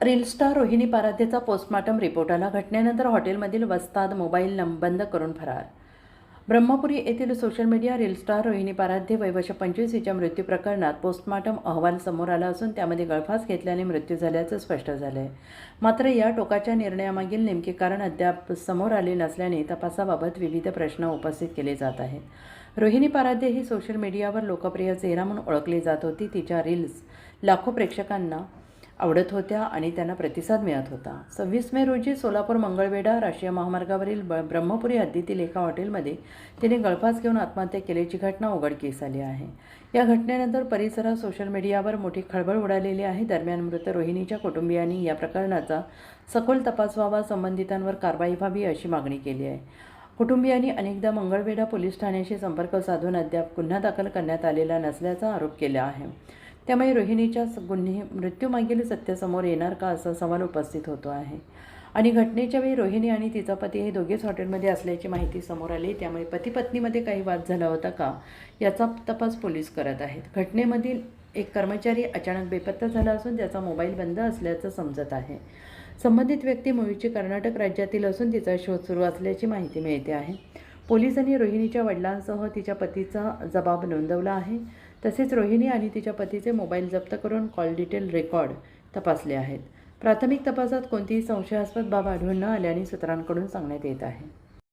Reel star Rohini पाराध्यचा postmortem report आला. घटनेनंतर हॉटेलमधील वस्ताद मोबाईल बंद करून फरार. ब्रह्मपुरी येथील social media reel star Rohini Paradhya वय वर्ष 25 हिच्या मृत्यू प्रकरणात पोस्टमॉर्टम अहवाल समोर आला असून त्यामध्ये गळफास घेतल्याने मृत्यू झाल्याचं स्पष्ट झालं आहे. मात्र या टोकाच्या निर्णयामागील नेमके कारण अद्याप समोर आले नसल्याने तपासाबाबत विविध प्रश्न उपस्थित केले जात आहेत. रोहिणी पाराध्य ही सोशल मीडियावर लोकप्रिय चेहरा म्हणून ओळखली जात होती. तिच्या रील्स लाखो प्रेक्षकांना आवडत होत्या आणि त्यांना प्रतिसाद मिळत होता. 26 मे रोजी सोलापूर मंगळवेढा राष्ट्रीय महामार्गावरील ब्रह्मपुरी हद्दीतील एका हॉटेलमध्ये तिने गळफास घेऊन आत्महत्या केल्याची घटना उघडकीस आली आहे. या घटनेनंतर परिसरात सोशल मीडियावर मोठी खळबळ उडालेली आहे. दरम्यान मृत रोहिणीच्या कुटुंबियांनी या प्रकरणाचा सखोल तपास व्हावा, संबंधितांवर कारवाई व्हावी अशी मागणी केली आहे. कुटुंबियांनी अनेकदा मंगळवेढा पोलीस ठाण्याशी संपर्क साधून अद्याप गुन्हा दाखल करण्यात आलेला नसल्याचा आरोप केला आहे. त्यामुळे रोहिणीच्या मृत्यूमागील सत्य समोर येणार का असा सवाल उपस्थित होतो आहे. आणि घटनेच्या वेळी रोहिणी आणि तिचा पती हे दोघेच हॉटेलमध्ये असल्याची माहिती समोर आली. त्यामुळे पती पत्नीमध्ये काही वाद झाला होता का याचा तपास पोलीस करत आहेत. घटनेमधील एक कर्मचारी अचानक बेपत्ता झाला असून त्याचा मोबाईल बंद असल्याचं समजत आहे. संबंधित व्यक्ती मूळची कर्नाटक राज्यातील असून तिचा शोध सुरू असल्याची माहिती मिळते आहे. पोलिसांनी रोहिणीच्या वडिलांसह तिच्या पतीचा जबाब नोंदवला आहे. तसेच रोहिणी आणि तिच्या पतीचे मोबाईल जप्त करून कॉल डिटेल रेकॉर्ड तपासले आहेत. प्राथमिक तपासात कोणतीही संशयास्पद बाब आढळून न आल्याने सूत्रांकडून सांगण्यात येत आहे.